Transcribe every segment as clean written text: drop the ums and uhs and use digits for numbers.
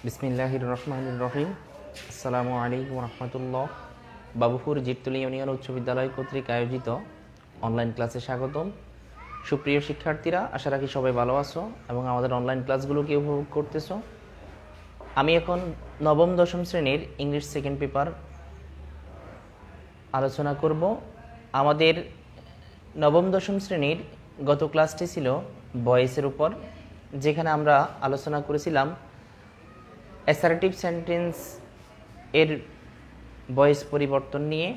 বিসমিল্লাহির রহমানির রহিম। আসসালামু আলাইকুম রহমতুল্লাহ। বাবুপুর জিরতলি ইউনিয়ন উচ্চ বিদ্যালয় কর্তৃক আয়োজিত অনলাইন ক্লাসে স্বাগতম। সুপ্রিয় শিক্ষার্থীরা, আশা রাখি সবাই ভালো আছো এবং আমাদের অনলাইন ক্লাসগুলোকে উপভোগ করতেছো। আমি এখন নবম দশম শ্রেণীর ইংলিশ সেকেন্ড পেপার আলোচনা করব। আমাদের নবম দশম শ্রেণীর গত ক্লাসটি ছিল ভয়েসের উপর, যেখানে আমরা আলোচনা করেছিলাম অ্যাসার্টিভ সেন্টেন্স এর ভয়েস পরিবর্তন নিয়ে।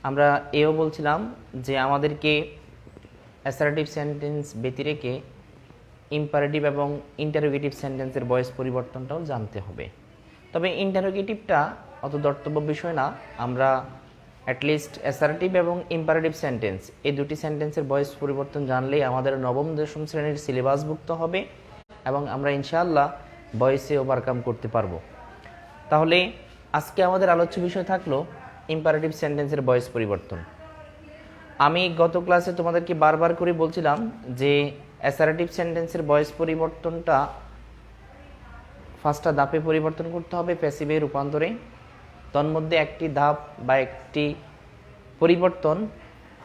আমরা এও বলছিলাম যে আমাদেরকে অ্যাসার্টিভ সেন্টেন্স ব্যতি রেখে ইম্পারেটিভ এবং ইন্টারোগেটিভ সেন্টেন্সের ভয়েস পরিবর্তনটাও জানতে হবে। তবে ইন্টারোগেটিভটা অত ধর্তব্য বিষয় না, আমরা অ্যাটলিস্ট অ্যাসার্টিভ এবং ইম্পারেটিভ সেন্টেন্স এই দুটি সেন্টেন্সের ভয়েস পরিবর্তন জানলেই আমাদের নবম দশম শ্রেণীর সিলেবাসভুক্ত হবে এবং আমরা ইনশাআল্লাহ ভয়েসে ওভারকাম করতে পারবো। তাহলে আজকে আমাদের আলোচ্য বিষয় থাকলো ইম্পারেটিভ সেন্টেন্সের ভয়েস পরিবর্তন। আমি গত ক্লাসে তোমাদেরকে বারবার করে বলছিলাম যে অ্যাসার্টিভ সেন্টেন্সের ভয়েস পরিবর্তনটা ফার্স্টটা ধাপে পরিবর্তন করতে হবে প্যাসিভে রূপান্তরে। তন্মধ্যে একটি ধাপ বা একটি পরিবর্তন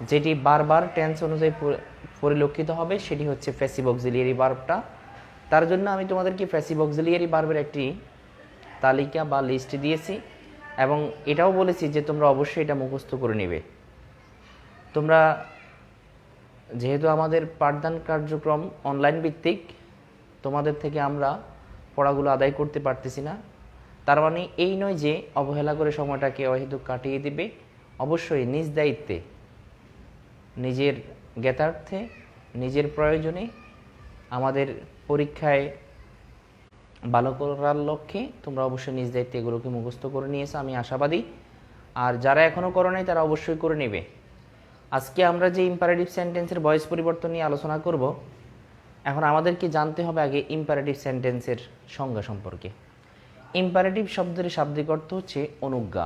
যেটি বারবার টেন্স অনুযায়ী পরিলক্ষিত হবে সেটি হচ্ছে প্যাসিভ অক্সিলিয়ারি ভার্বটা। তার জন্য আমি তোমাদেরকে প্যাসিভ অক্সিলিয়ারি ভার্বের একটি তালিকা বা লিস্ট দিয়েছি এবং এটাও বলেছি যে তোমরা অবশ্যই এটা মুখস্থ করে নেবে। তোমরা যেহেতু আমাদের পাঠদান কার্যক্রম অনলাইন ভিত্তিক, তোমাদের থেকে আমরা পড়াগুলো আদায় করতে পারতেছি না, তার মানে এই নয় যে অবহেলা করে সময়টাকে অহেতুক কাটিয়ে দিবে। অবশ্যই নিজ দায়িত্বে, নিজের জ্ঞাতার্থে, নিজের প্রয়োজনে আমাদের পরীক্ষায় ভালো করার লক্ষ্যে তোমরা অবশ্যই নিজ দায়িত্বে এগুলোকে মুখস্থ করে নিয়েছো, আমি আশাবাদী। আর যারা এখনও করো নাই তারা অবশ্যই করে নেবে। আজকে আমরা যে ইম্পারেটিভ সেন্টেন্সের ভয়েস পরিবর্তন নিয়ে আলোচনা করব, এখন আমাদেরকে জানতে হবে আগে ইম্পারেটিভ সেন্টেন্সের সংজ্ঞা সম্পর্কে। ইম্পারেটিভ শব্দের শাব্দিক অর্থ হচ্ছে অনুজ্ঞা।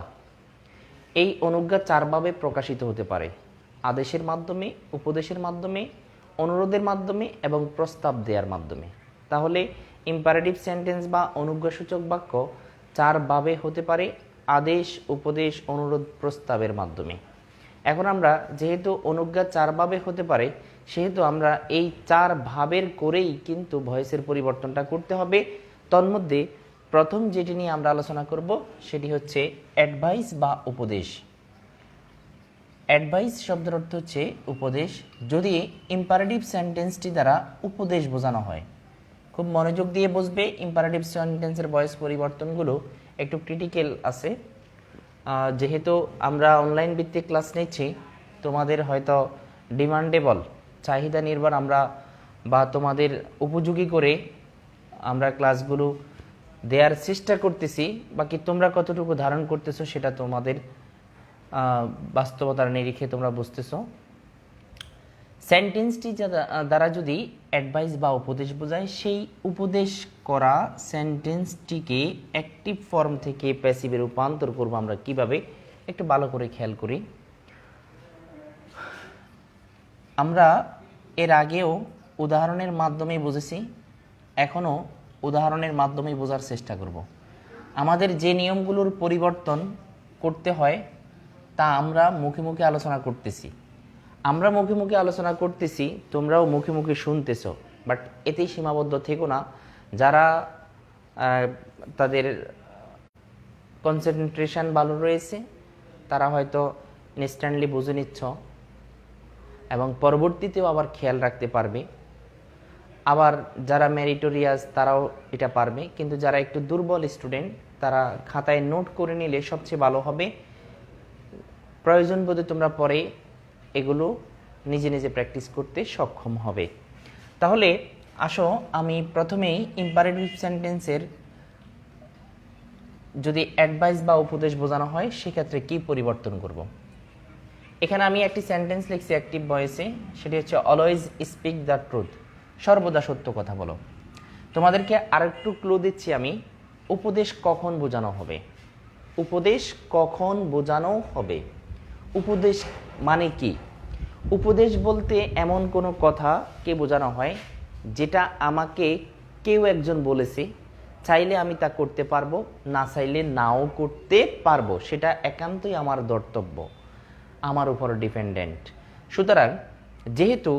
এই অনুজ্ঞা চারভাবে প্রকাশিত হতে পারে: আদেশের মাধ্যমে, উপদেশের মাধ্যমে, অনুরোধের মাধ্যমে এবং প্রস্তাব দেওয়ার মাধ্যমে। তাহলে ইম্পারেটিভ সেন্টেন্স বা অনুজ্ঞাসূচক বাক্য চারভাবে হতে পারে: আদেশ, উপদেশ, অনুরোধ, প্রস্তাবের মাধ্যমে। এখন আমরা যেহেতু অনুজ্ঞা চারভাবে হতে পারে, সেহেতু আমরা এই চার ভাবের করেই কিন্তু ভয়েসের পরিবর্তনটা করতে হবে। তন্মধ্যে প্রথম যেটি নিয়ে আমরা আলোচনা করব সেটি হচ্ছে অ্যাডভাইস বা উপদেশ। অ্যাডভাইস শব্দের অর্থ হচ্ছে উপদেশ। যদি ইম্পারেটিভ সেন্টেন্সটি দ্বারা উপদেশ বোঝানো হয়, খুব মনোযোগ দিয়ে বুঝবে। ইম্পারেটিভ সেন্টেন্সের ভয়েস পরিবর্তনগুলো একটু ক্রিটিক্যাল আছে। যেহেতু আমরা অনলাইন ভিত্তিক ক্লাস নিচ্ছি, তোমাদের হয়তো ডিমান্ডেবল, চাহিদা নির্ভর আমরা বা তোমাদের উপযোগী করে আমরা ক্লাসগুলো দেওয়ার চেষ্টা করতেছি। বাকি তোমরা কতটুকু ধারণ করতেছো সেটা তোমাদের বাস্তবতার নিরিখে তোমরা বুঝতেছো। সেন্টেন্সটি দ্বারা যদি অ্যাডভাইস বা উপদেশ বোঝায়, সেই উপদেশ করা সেন্টেন্সটিকে অ্যাক্টিভ ফর্ম থেকে প্যাসিভে রূপান্তর করবো আমরা কিভাবে, একটু ভালো করে খেয়াল করি। আমরা এর আগেও উদাহরণের মাধ্যমে বুঝেছি, এখনও উদাহরণের মাধ্যমে বোঝার চেষ্টা করব। আমাদের যে নিয়মগুলোর পরিবর্তন করতে হয় তা আমরা মুখে মুখে আলোচনা করতেছি। আমরা মুখে মুখে আলোচনা করতেছি, তোমরাও মুখে মুখে শুনতেছো, বাট এতেই সীমাবদ্ধ থেকো না। যারা তাদের কনসেন্ট্রেশন ভালো রয়েছে তারা হয়তো ইনস্ট্যান্টলি বুঝে নিচ্ছ এবং পরবর্তীতেও আবার খেয়াল রাখতে পারবে। আবার যারা মেরিটোরিয়াস তারাও এটা পারবে, কিন্তু যারা একটু দুর্বল স্টুডেন্ট তারা খাতায় নোট করে নিলে সবচেয়ে ভালো হবে। প্রয়োজন বোধে তোমরা পরে এগুলো নিজে নিজে প্র্যাকটিস করতে সক্ষম হবে। তাহলে আসো আমি প্রথমেই ইম্পারেটিভ সেন্টেন্সের যদি অ্যাডভাইস বা উপদেশ বোঝানো হয় সেক্ষেত্রে কি পরিবর্তন করব। এখানে আমি একটি সেন্টেন্স লিখছি অ্যাক্টিভ ভয়েসে, সেটি হচ্ছে অলওয়েজ স্পিক দ্য ট্রুথ, সর্বদা সত্য কথা বলো। তোমাদেরকে আরেকটু ক্লু দিচ্ছি আমি, উপদেশ কখন বোঝানো হবে। উপদেশ কখন বোঝানো হবে, উপদেশ মানে কি? উপদেশ বলতে এমন কোনো কথাকে বোঝানো হয় যেটা আমাকে কেউ একজন বলেছে, চাইলে আমি তা করতে পারবো, না চাইলে নাও করতে পারবো, সেটা একান্তই আমার কর্তব্য, আমার উপর ডিপেন্ডেন্ট। সুতরাং যেহেতু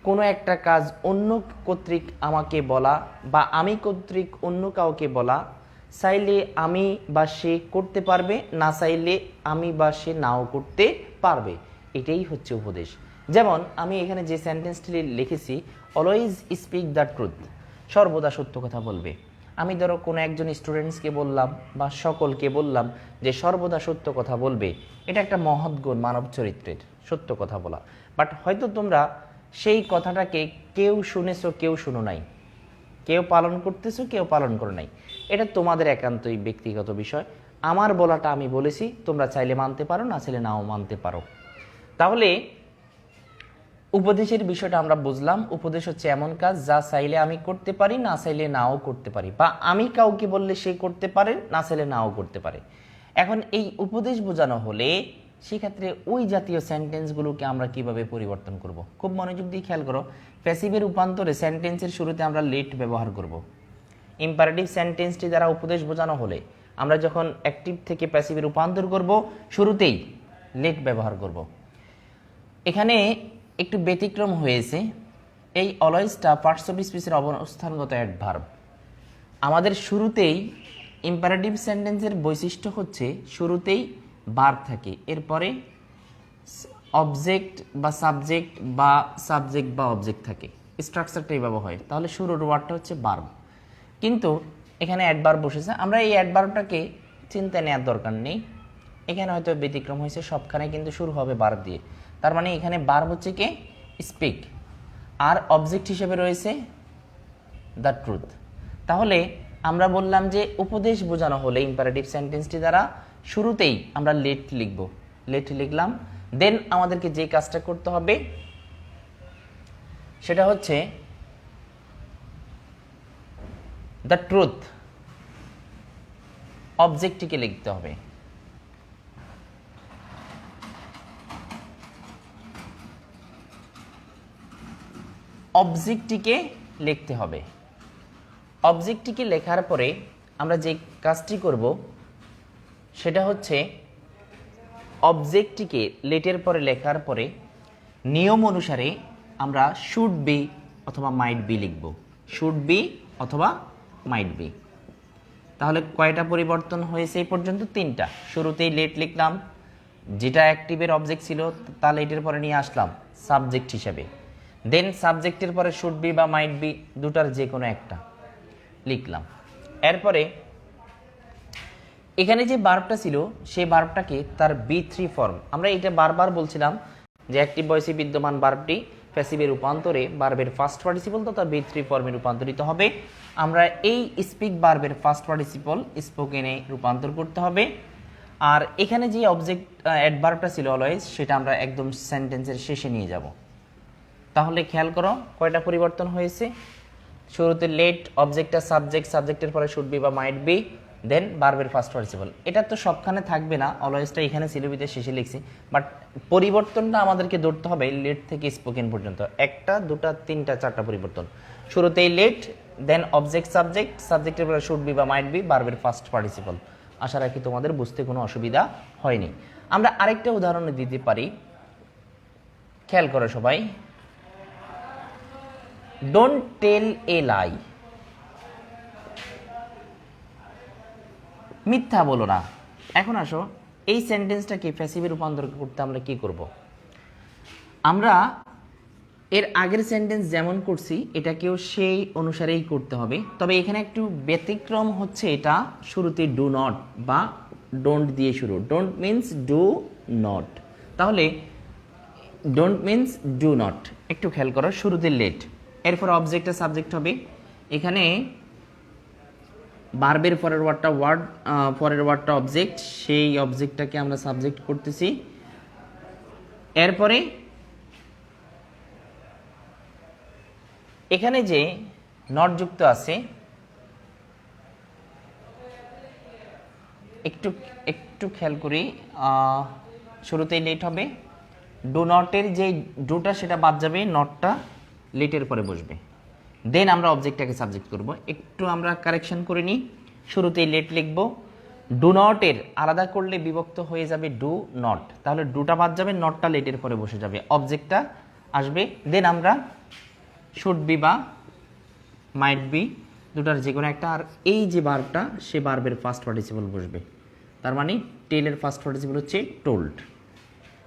কোনো একটা কাজ অন্য কর্তৃক আমাকে বলা বা আমি কর্তৃক অন্য কাউকে বলা, চাইলে আমি বা সে করতে পারবে, না চাইলে আমি বা সে নাও করতে পারবে, এটাই হচ্ছে উপদেশ। যেমন আমি এখানে যে সেন্টেন্সটি লিখেছি, অলওয়েজ স্পিক দ্য ট্রুথ, সর্বদা সত্য কথা বলবে। আমি ধরো কোনো একজন স্টুডেন্টসকে বললাম বা সকলকে বললাম যে সর্বদা সত্য কথা বলবে, এটা একটা মহৎ গুণ মানব চরিত্রের, সত্য কথা বলা। বাট হয়তো তোমরা সেই কথাটাকে কেউ শুনেছো, কেউ শুনো নাই, কেউ পালন করতেছো, কেউ পালন করো নাই, এটা তোমাদের একান্তই ব্যক্তিগত বিষয়। আমার বলাটা আমি বলেছি, তোমরা চাইলে মানতে পারো, না চাইলে নাও মানতে পারো। তাহলে উপদেশের বিষয়টা আমরা বুঝলাম। উপদেশ হচ্ছে এমন কাজ যা চাইলে আমি করতে পারি, না চাইলে নাও করতে পারি, বা আমি কাউকে বললে সে করতে পারে, না চাইলে নাও করতে পারে। এখন এই উপদেশ বোঝানো হলে সেক্ষেত্রে ওই জাতীয় সেন্টেন্সগুলোকে আমরা কিভাবে পরিবর্তন করব, খুব মনোযোগ দিয়ে খেয়াল করো। প্যাসিভের রূপান্তরে সেন্টেন্সের শুরুতে আমরা লেট ব্যবহার করব। ইম্পারেটিভ সেন্টেন্সটি দ্বারা উপদেশ বোঝানো হলে আমরা যখন অ্যাক্টিভ থেকে প্যাসিভে রূপান্তর করব, শুরুতেই লেট ব্যবহার করব। এখানে একটু ব্যতিক্রম হয়েছে, এই অলওয়েজটা পার্টস অফ স্পিচের অবস্থানগত অ্যাডভার্ব। আমাদের শুরুতেই ইম্পারেটিভ সেন্টেন্সের বৈশিষ্ট্য হচ্ছে শুরুতেই ভার্ব থাকে, এরপরে অবজেক্ট বা সাবজেক্ট বা সাবজেক্ট বা অবজেক্ট থাকে, স্ট্রাকচারটা এইভাবে হয়। তাহলে শুরুর ওয়ার্ডটা হচ্ছে ভার্ব, কিন্তু এখানে অ্যাডভার্ব বসেছে। আমরা এই অ্যাডভার্বটাকে চিন্তা নেওয়ার দরকার নেই, এখানে হয়তো ব্যতিক্রম হয়েছে, সবখানে কিন্তু শুরু হবে ভার্ব দিয়ে। তার মানে এখানে ভার্ব হচ্ছে কি স্পিক, আর অবজেক্ট হিসেবে রয়েছে দ্য ট্রুথ। তাহলে আমরা বললাম যে উপদেশ বোঝানো হলে ইম্পারেটিভ সেন্টেন্সটি দ্বারা শুরুতেই আমরা লেট লিখব, লেট লিখলাম। দেন আমাদেরকে যে কাজটা করতে হবে সেটা হচ্ছে দ্য ট্রুথ, অবজেক্টটিকে লিখতে হবে। অবজেক্টটিকে লিখতে হবে। অবজেক্টটিকে লেখার পরে আমরা যে কাজটি করব সেটা হচ্ছে অবজেক্টটিকে লেটের পরে লেখার পরে নিয়ম অনুসারে আমরা শুড বি অথবা মাইট বি লিখব, শুড বি অথবা মাইট বি। তাহলে কয়টা পরিবর্তন হয়েছে এই পর্যন্ত? তিনটা। শুরুতেই লেট লিখলাম, যেটা অ্যাক্টিভের অবজেক্ট ছিল তা লেটের পরে নিয়ে আসলাম সাবজেক্ট হিসাবে। দেন সাবজেক্টের পরে শুড বি বা মাইট বি দুটার যে কোনো একটা লিখলাম। এরপরে এখানে যে ভার্বটা ছিল সেই ভার্বটাকে তার B3 ফর্ম, আমরা এটা বারবার বলছিলাম যে অ্যাক্টিভ ভয়েসে বিদ্যমান ভার্বটি প্যাসিভে রূপান্তরে ভার্বের ফার্স্ট পার্টিসিপল তথা B3 ফর্মে রূপান্তরিত হবে। আমরা এই স্পিক ভার্বের ফার্স্ট পার্টিসিপল স্পোকেনে রূপান্তর করতে হবে। আর এখানে যে অবজেক্ট অ্যাডভার্বটা ছিল অলওয়েজ, সেটা আমরা একদম সেন্টেন্সের শেষে নিয়ে যাব। তাহলে খেয়াল করো কয়টা পরিবর্তন হয়েছে। শুরুতে লেট, অবজেক্টটা সাবজেক্ট, সাবজেক্টের পরে শুড বি বা মাইট বি, দেন ভার্বের ফার্স্ট পার্টিসিপল। এটা তো সবখানে থাকবে না, অলওয়েজটা এখানে সিলেবিতে শেষে লিখছি, বাট পরিবর্তনটা আমাদেরকে ধরতে হবে লেট থেকে স্পোকেন পর্যন্ত। একটা, দুটা, তিনটা, চারটা পরিবর্তন। শুরুতেই লেট, দেন অবজেক্ট সাবজেক্ট, সাবজেক্টের পরে শুড বি বা মাইট বি, ভার্বের ফার্স্ট পার্টিসিপল। আশা রাখি তোমাদের বুঝতে কোনো অসুবিধা হয়নি। আমরা আরেকটা উদাহরণ দিতে পারি, খেয়াল করো সবাই। ডোন্ট টেল এ লাই, মিথ্যা বলো না। এখন আসো এই সেন্টেন্সটাকে প্যাসিভে রূপান্তর করতে আমরা কি করব? আমরা এর আগের সেন্টেন্স যেমন করছি এটাকেও সেই অনুসারেই করতে হবে, তবে এখানে একটু ব্যতিক্রম হচ্ছে, এটা শুরুতে ডু নট বা ডোন্ট দিয়ে শুরু। ডোন্ট মিন্স ডু নট, তাহলে ডোন্ট মিন্স ডু নট। একটু খেয়াল করো, শুরুতে লেট, এরপর অবজেক্টটা সাবজেক্ট হবে। এখানে ভার্বের পরের ওয়ার্ডটা অবজেক্ট, সেই অবজেক্টটাকে আমরা সাবজেক্ট করতেছি। এরপরে এখানে যে নট যুক্ত আছে, একটু খেয়াল করি, শুরুতেই লেট হবে। ডু নটের যে ডুটা সেটা বাদ যাবে, নটটা লেটের পরে বসবে। দেন আমরা অবজেক্টটাকে সাবজেক্ট করব। একটু আমরা কারেকশন করে নিই। শুরুতেই লেট লিখব। ডু নটের আলাদা করলে বিভক্ত হয়ে যাবে ডু নট, তাহলে ডুটা বাদ যাবে, নটটা লেটের পরে বসে যাবে, অবজেক্টটা আসবে। দেন আমরা শুড বি বা মাইট বি দুটার যে কোনো একটা, আর এই যে বার্বটা সে বার্বের ফার্স্ট পার্টিসিপল বসবে। তার মানে টেলের ফার্স্ট পার্টিসিপল হচ্ছে told.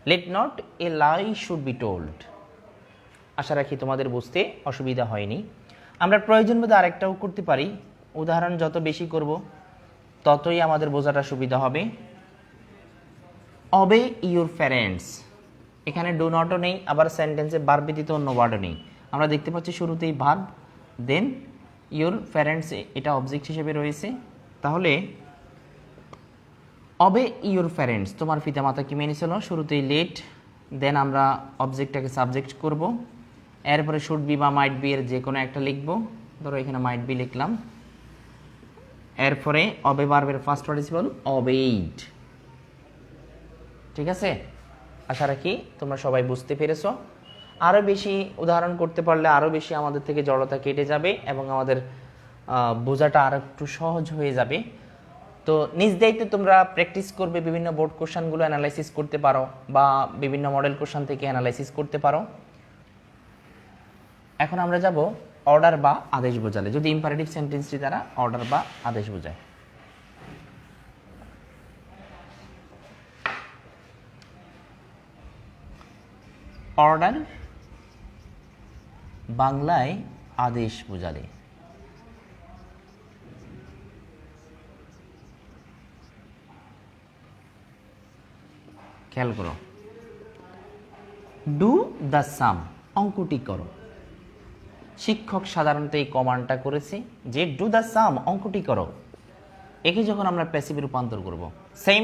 Let not a lie should be told. আশা রাখি তোমাদের বুঝতে অসুবিধা হয়নি। আমরা প্রয়োজন বোধে আরেকটাও করতে পারি। উদাহরণ যত বেশি করব ততই আমাদের বোঝাটা সুবিধা হবে। অবে ইউর প্যারেন্টস, এখানে ডু নটও নেই, আবার সেন্টেন্সে ভার্ব ব্যতীত অন্য ওয়ার্ডও নেই। আমরা দেখতে পাচ্ছি শুরুতেই ভার্ব, দেন ইউর প্যারেন্টস এটা অবজেক্ট হিসেবে রয়েছে। তাহলে অবে ইউর প্যারেন্টস, তোমার পিতামাতাকে মেনে চলো, শুরুতেই লেট, দেন আমরা অবজেক্টটাকে সাবজেক্ট করব। এরপরে শুড বি বা মাইট বি এর যে কোনো একটা লিখব। ধরো এখানে মাইট বি লিখলাম। এরপরে অবে ভার্বের ফার্স্ট পার্টিসিপল অবেইড। ঠিক আছে, আশা রাখি তোমরা সবাই বুঝতে পেরেছো। আরও বেশি উদাহরণ করতে পারলে আরও বেশি আমাদের থেকে জড়তা কেটে যাবে এবং আমাদের বোঝাটা আরও একটু সহজ হয়ে যাবে। তো নিজ দায়িত্বে তোমরা প্র্যাকটিস করবে, বিভিন্ন বোর্ড কোশ্চেনগুলো অ্যানালাইসিস করতে পারো বা বিভিন্ন মডেল কোশ্চেন থেকে অ্যানালাইসিস করতে পারো। এখন আমরা যাব অর্ডার বা আদেশ বোঝালে, যদি ইম্পারেটিভ সেন্টেন্সটি দ্বারা অর্ডার বা আদেশ বোঝায়। অর্ডার বাংলায় আদেশ বোঝালে খেয়াল করো, ডু দ্য সাম, অঙ্কটি করো। শিক্ষক সাধারণত এই কমান্ডটা করেছে যে ডু দ্য সাম, অঙ্কটি করো। একে যখন আমরা প্যাসিভে রূপান্তর করব, সেম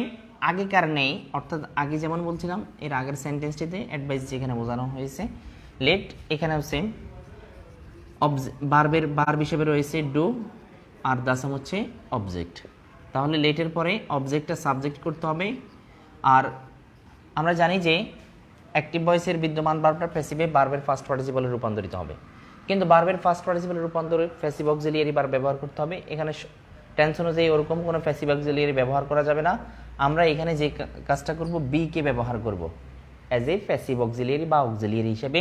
আগেকার নেই, অর্থাৎ আগে যেমন বলছিলাম এর আগের সেন্টেন্সটিতে অ্যাডভাইস যেখানে বোঝানো হয়েছে লেট, এখানেও সেম ভার্বের ভার্ব হিসেবে রয়েছে ডু, আর দ্য সাম হচ্ছে অবজেক্ট। তাহলে লেটের পরে অবজেক্টটা সাবজেক্ট করতে হবে। আর আমরা জানি যে অ্যাক্টিভ ভয়েসের বিদ্যমান ভার্বটা প্যাসিভে ভার্বের ফার্স্ট পার্টিসিপলে রূপান্তরিত হবে, কিন্তু ভার্বের ফার্স্ট পার্টিসিপলে রূপান্তরে প্যাসিভ অক্সিলিয়ারি ভার্ব ব্যবহার করতে হবে। এখানে টেন্স অনুযায়ী ওরকম কোনো প্যাসিভ অক্সিলিয়ারি ব্যবহার করা যাবে না। আমরা এখানে যে কাজটা করব, বি কে ব্যবহার করব অ্যাজ এ প্যাসিভ অক্সিলিয়ারি বা অক্সিলিয়ারি হিসেবে।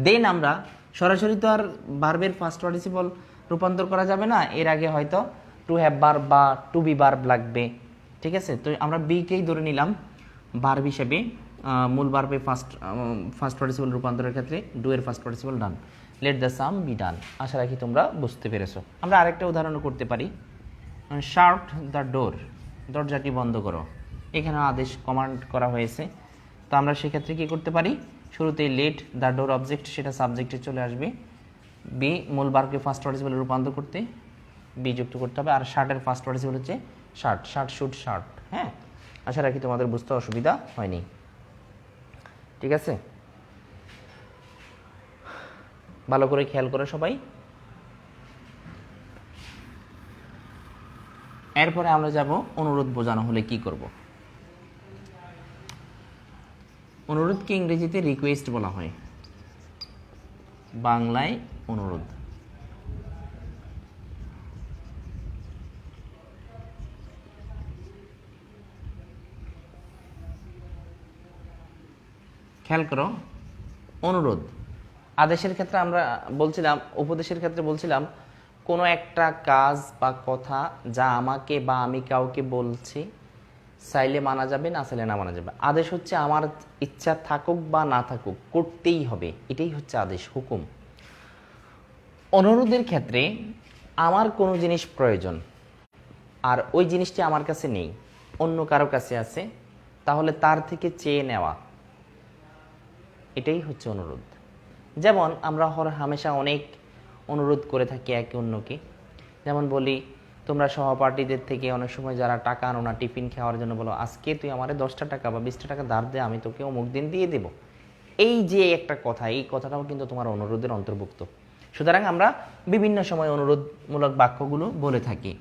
দেন আমরা সরাসরি তো আর ভার্বের ফার্স্ট পার্টিসিপল রূপান্তর করা যাবে না, এর আগে হয়তো টু হ্যাভ ভার্ব বা টু বি ভার্ব লাগবে। ঠিক আছে, তো আমরা বি কেই ধরে নিলাম ভার্ব হিসেবে। মূল ভার্বে ফার্স্ট পার্টিসিপল রূপান্তরের ক্ষেত্রে ডু এর first participle done, let the sum be done. আশা রাখি তোমরা বুঝতে পেরেছো। আমরা আরেকটা উদাহরণ করতে পারি, শাউট দ্য ডোর, দরজাটি বন্ধ করো। এখানে আদেশ কমান্ড করা হয়েছে, তো আমরা সেক্ষেত্রে কী করতে পারি, শুরুতেই লেট দ্য ডোর অবজেক্ট, সেটা সাবজেক্টে চলে আসবে। বি মূল ভার্বকে ফার্স্ট পার্টিসিপলে রূপান্তর করতে বি যুক্ত করতে হবে। আর শার্টের ফার্স্ট পার্টিসিপল হচ্ছে শার্ট, শার্ট শুড শার্ট। হ্যাঁ, আশা রাখি তোমাদের বুঝতে অসুবিধা হয়নি। ঠিক আছে, ভালো করে খেয়াল করো সবাই। এরপরে আমরা যাব অনুরোধ বোঝানো হলে কি করব। অনুরোধকে ইংরেজিতে রিকোয়েস্ট বলা হয়, বাংলায় অনুরোধ। খেয়াল করো, অনুরোধ আদেশের ক্ষেত্রে আমরা বলছিলাম, উপদেশের ক্ষেত্রে বলছিলাম কোনো একটা কাজ বা কথা যা আমাকে বা আমি কাউকে বলছি, চাইলে মানা যাবে, না চাইলে না মানা যাবে। আদেশ হচ্ছে আমার ইচ্ছা থাকুক বা না থাকুক করতেই হবে, এটাই হচ্ছে আদেশ, হুকুম। অনুরোধের ক্ষেত্রে আমার কোনো জিনিস প্রয়োজন আর ওই জিনিসটি আমার কাছে নেই, অন্য কারো কাছে আছে, তাহলে তার থেকে চেয়ে নেওয়া, এটাই হচ্ছে অনুরোধ। যেমন আমরা হামেশা অনেক অনুরোধ করে থাকি একে অন্যকে, যেমন বলি তোমরা সহপাঠীদের থেকে অনেক সময় যারা টাকা আনো না টিফিন খাওয়ার জন্য, বলো আজকে তুই আমারে 10টা টাকা বা 20টা টাকা ধার দে, আমি তোকে অমুক দিন দিয়ে দেবো। এই যে একটা কথা, এই কথাটাও কিন্তু তোমার অনুরোধের অন্তর্ভুক্ত। সুতরাং আমরা বিভিন্ন সময় অনুরোধমূলক বাক্যগুলো বলে থাকি।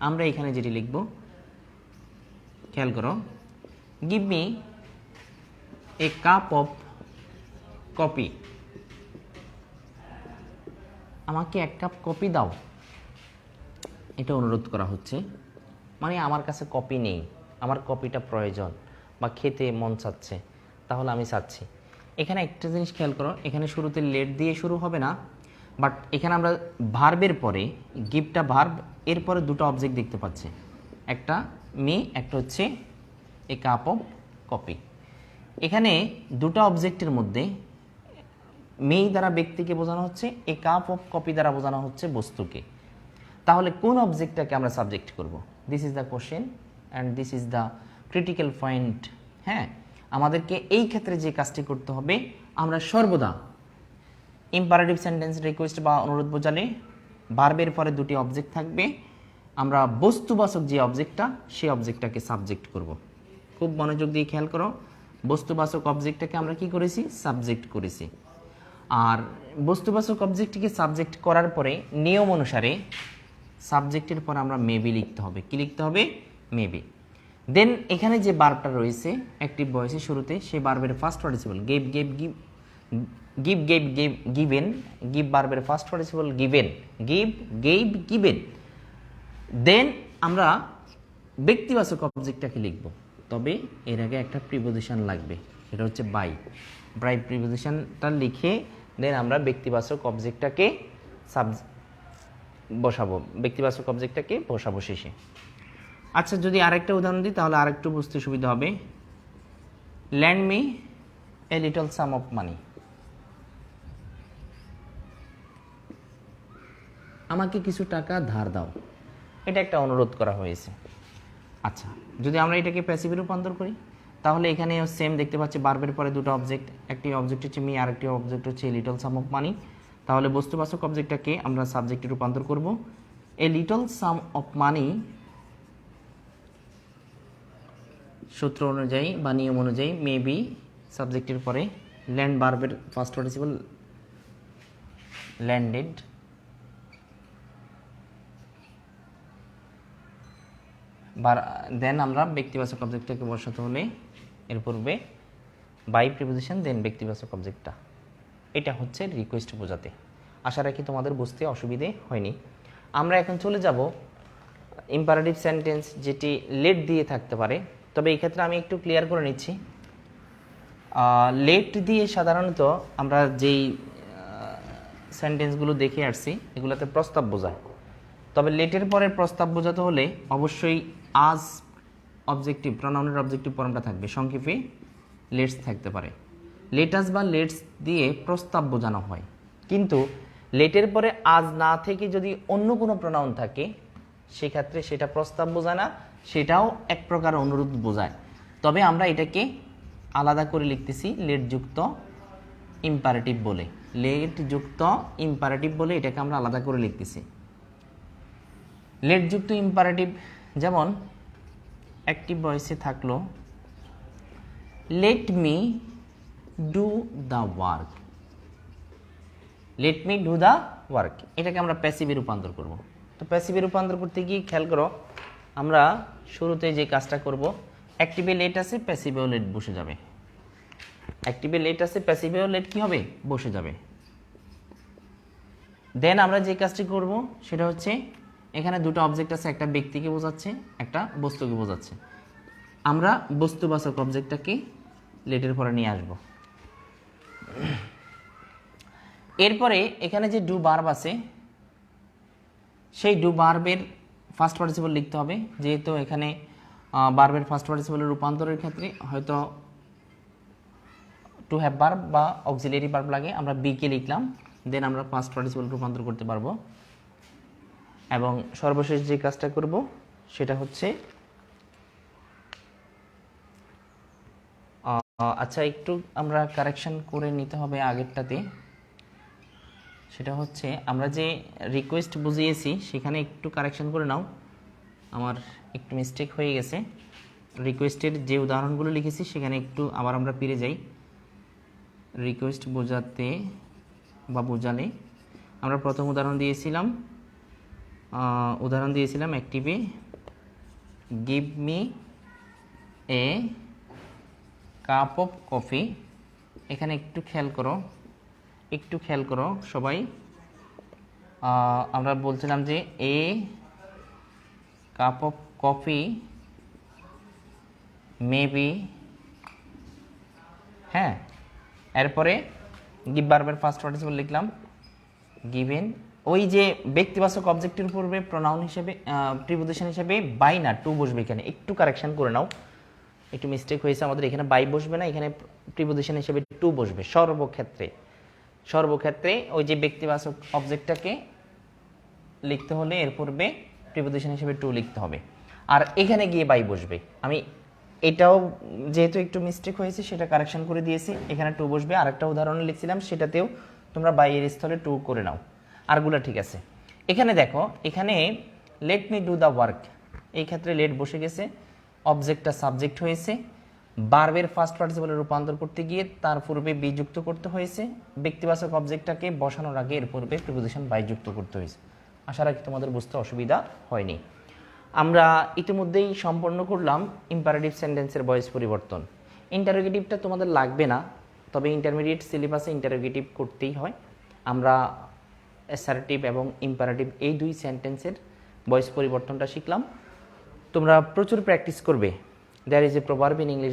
আমরা এখানে যেটি লিখব, খেয়াল করো, give me a cup of coffee. আমাকে 1 কাপ কফি দাও, এটা অনুরোধ করা হচ্ছে। মানে আমার কাছে কফি নেই, আমার কফিটা প্রয়োজন বা খেতে মন চাচ্ছে, তাহলে আমি চাচ্ছি। এখানে একটা জিনিস খেয়াল করো, এখানে শুরুতে লেট দিয়ে শুরু হবে না, বাট এখানে আমরা ভার্বের পরে গিভটা ভার্ব, এরপরে দুটো অবজেক্ট দেখতে পাচ্ছি, একটা মি, একটা হচ্ছে এ কাপ অফ কফি। এখানে দুটো অবজেক্টের মধ্যে মি দ্বারা ব্যক্তিকে বোঝানো হচ্ছে, এ কাপ অফ কফি দ্বারা বোঝানো হচ্ছে বস্তুকে। তাহলে কোন অবজেক্টটাকে আমরা সাবজেক্ট করব? This is the question and this is the critical point. হ্যাঁ, আমাদেরকে এই ক্ষেত্রে যে কাজটি করতে হবে, আমরা সর্বদা ইম্পারেটিভ সেন্টেন্স রিকোয়েস্ট বা অনুরোধ বোঝালে ভার্বের পরে দুটি অবজেক্ট থাকবে, আমরা বস্তুবাচক যে অবজেক্টটা, সেই অবজেক্টটাকে সাবজেক্ট করব। খুব মনোযোগ দিয়ে খেয়াল করো, বস্তুবাচক অবজেক্টটাকে আমরা কি করেছি? সাবজেক্ট করেছি। আর বস্তুবাচক অবজেক্টটিকে সাবজেক্ট করার পরে নিয়ম অনুসারে সাবজেক্টের পর আমরা মেবি লিখতে হবে। কি লিখতে হবে? মেবি। দেন এখানে যে বার্বটা রয়েছে অ্যাক্টিভ ভয়েসের শুরুতে, সেই বার্বের first participle gave, gave, give, give, gave, gave, given. Give বার্বের first participle given, give, gave, given. Then আমরা ব্যক্তিবাচক অবজেক্টটাকে লিখব, তবে এর আগে একটা প্রিপোজিশন লাগবে, সেটা হচ্ছে বাই। বাই প্রিপোজিশনটা লিখে দেন আমরা ব্যক্তিবাচক অবজেক্টটাকে বসাবো, ব্যক্তিবাচক অবজেক্টটাকে বসাবো শেষে। আচ্ছা, যদি আরেকটা উদাহরণ দিই তাহলে আরেকটু বুঝতে সুবিধা হবে। Lend me a little some of money. আমাকে কিছু টাকা ধার দাও, এটা একটা অনুরোধ করা হয়েছে। আচ্ছা, যদি আমরা এটাকে প্যাসিভে রূপান্তর করি তাহলে এখানে সেম দেখতে পাচ্ছি, বার্বের পরে দুটো অবজেক্ট, একটি অবজেক্ট হচ্ছে মি আর একটি অবজেক্ট হচ্ছে লিটল সাম অফ মানি। তাহলে বস্তুবাচক অবজেক্টটাকে আমরা সাবজেক্টে রূপান্তর করব। A little some of money সূত্র অনুযায়ী বা নিয়ম অনুযায়ী মেবি সাবজেক্টের পরে ল্যান্ড বার্বের ফার্স্ট পার্টিসিপল ল্যান্ডেড, দেন আমরা ব্যক্তিবাচক অবজেক্টটাকে বসাতে হলে এর পূর্বে বাই প্রিপোজিশন দেন ব্যক্তিবাচক অবজেক্টটা। এটা হচ্ছে রিকোয়েস্ট বোঝাতে। আশা রাখি তোমাদের বুঝতে অসুবিধে হয়নি। আমরা এখন চলে যাব ইম্পারেটিভ সেন্টেন্স, যেটি লেট দিয়ে থাকতে পারে। তবে এই ক্ষেত্রে আমি একটু ক্লিয়ার করে নিচ্ছি, লেট দিয়ে সাধারণত আমরা যেই সেন্টেন্সগুলো দেখে আসছি এগুলোতে প্রস্তাব বোঝায়। তবে লেটের পরের প্রস্তাব বোঝাতে হলে অবশ্যই আজ অবজেক্টিভ প্রনাউনের অবজেক্টিভ ফর্মটা থাকবে, সংক্ষেপে লেটস থাকতে পারে। লেটাস বা লেটস দিয়ে প্রস্তাব বোঝানো হয়, কিন্তু লেটের পরে আজ না থেকে যদি অন্য কোনো প্রনাউন থাকে সেক্ষেত্রে সেটা প্রস্তাব বোঝায় না, সেটাও এক প্রকার অনুরোধ বোঝায়। তবে আমরা এটাকে আলাদা করে লিখতেছি লেট যুক্ত ইম্পারেটিভ বলে, লেট যুক্ত ইম্পারেটিভ বলে এটাকে আমরা আলাদা করে লিখতেছি। লেট যুক্ত ইম্পারেটিভ যেমন অ্যাক্টিভ ভয়েসে থাকলো let me do the work, let me do the work, এটাকে আমরা প্যাসিভে রূপান্তর করব। তো প্যাসিভে রূপান্তর করতে গিয়ে খেয়াল করো, আমরা শুরুতে যে কাজটা করব, অ্যাক্টিভে লেট আছে, প্যাসিভেও লেট বসে যাবে। অ্যাক্টিভে লেট আছে, প্যাসিভেও লেট কি হবে? বসে যাবে। দেন আমরা যে কাজটি করব সেটা হচ্ছে, এখানে দুটো অবজেক্ট আছে, একটা ব্যক্তিকে বোঝাচ্ছে, একটা বস্তুকে বোঝাচ্ছে। আমরা বস্তুবাচক অবজেক্টটাকে লেটের পরে নিয়ে আসব। এরপরে এখানে যে ডু ভার্ব আছে, সেই ডু ভার্বের ফার্স্ট পার্টিসিপল লিখতে হবে। যেহেতু এখানে ভার্বের ফার্স্ট পার্টিসিপলের রূপান্তরের ক্ষেত্রে হয়তো টু হ্যাভ ভার্ব বা অক্সিলিয়ারি ভার্ব লাগে, আমরা বি কে লিখলাম, দেন আমরা ফার্স্ট পার্টিসিপল রূপান্তর করতে পারবো। এবং সর্বশেষ যে কাজটা করব সেটা হচ্ছে, আচ্ছা একটু আমরা কারেকশন করে নিতে হবে আগেরটাতে। সেটা হচ্ছে আমরা যে রিকোয়েস্ট বুঝিয়েছি সেখানে একটু কারেকশন করে নাও, আমার একটু মিস্টেক হয়ে গেছে। রিকোয়েস্টের যে উদাহরণগুলো লিখেছি সেখানে একটু আবার আমরা ফিরে যাই। রিকোয়েস্ট বোঝাতে বা বোঝালে আমরা প্রথম উদাহরণ দিয়েছিলাম অ্যাক্টিভে give me a cup of coffee. এখানে একটু খেয়াল করো সবাই, আমরা বলছিলাম যে a cup of coffee maybe, হ্যাঁ, এরপরে গিভ ভার্বের ফার্স্ট পার্টিসিপল লিখলাম গিভেন। ওই যে ব্যক্তিবাচক অবজেক্টের পূর্বে প্রোনাউন হিসেবে প্রিপোজিশন হিসেবে বাই না টু বসবে। এখানে একটু কারেকশন করে নাও, একটু মিস্টেক হয়েছে আমাদের, এখানে বাই বসবে না, এখানে প্রিপোজিশন হিসেবে টু বসবে সর্বক্ষেত্রে ওই যে ব্যক্তিবাচক অবজেক্টটাকে লিখতে হলে এর পূর্বে প্রিপোজিশন হিসেবে টু লিখতে হবে, আর এখানে গিয়ে বাই বসবে। আমি এটাও যেহেতু একটু মিস্টেক হয়েছে সেটা কারেকশন করে দিয়েছি, এখানে টু বসবে। আরেকটা উদাহরণ লিখছিলাম সেটাতেও তোমরা বাই এর স্থলে টু করে নাও, আরগুলো ঠিক আছে। এখানে দেখো, এখানে let me do the work, এই ক্ষেত্রে লেট বসে গেছে, অবজেক্টটা সাবজেক্ট হয়েছে, ভার্বের ফার্স্ট পার্টিসিপলে রূপান্তর করতে গিয়ে তার পূর্বে বি যুক্ত করতে হয়েছে, ব্যক্তিবাচক অবজেক্টটাকে বসানোর আগে এর পূর্বে প্রিপোজিশন বাই যুক্ত করতে হয়েছে। আশা রাখি তোমাদের বুঝতে অসুবিধা হয়নি। আমরা ইতিমধ্যেই সম্পন্ন করলাম ইম্পারেটিভ সেন্টেন্সের ভয়েস পরিবর্তন। ইন্টারোগেটিভটা তোমাদের লাগবে না, তবে ইন্টারমিডিয়েট সিলেবাসে ইন্টারোগেটিভ করতেই হয়। আমরা অ্যাসার্টিভ এবং ইম্পারেটিভ এই দুই সেন্টেন্সের ভয়েস পরিবর্তনটা শিখলাম। তোমরা প্রচুর প্র্যাকটিস করবে। There is a proverb in English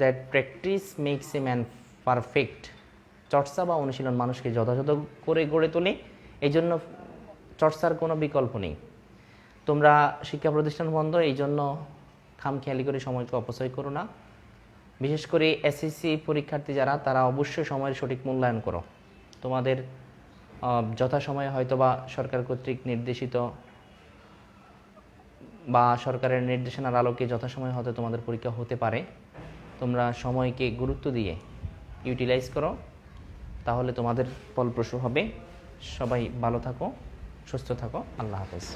that practice makes a man perfect. চর্চা বা অনুশীলন মানুষকে যথাযথ করে গড়ে তোলে, এই জন্য চর্চার কোনো বিকল্প নেই। তোমরা শিক্ষা প্রতিষ্ঠান বন্ধ, এই জন্য খামখেয়ালি করে সময়কে অপচয় করো না। বিশেষ করে এসএসসি পরীক্ষার্থী যারা, তারা অবশ্যই সময়ের সঠিক মূল্যায়ন করো। তোমাদের যথাসময়ে হয়তো বা সরকার কর্তৃক নির্দেশিত বা সরকারের নির্দেশনার আলোকে যথাসময়ে হয়তো তোমাদের পরীক্ষা হতে পারে। তোমরা সময়কে গুরুত্ব দিয়ে ইউটিলাইজ করো, তাহলে তোমাদের ফলপ্রসূ হবে। সবাই ভালো থাকো, সুস্থ থাকো, আল্লাহ হাফেজ।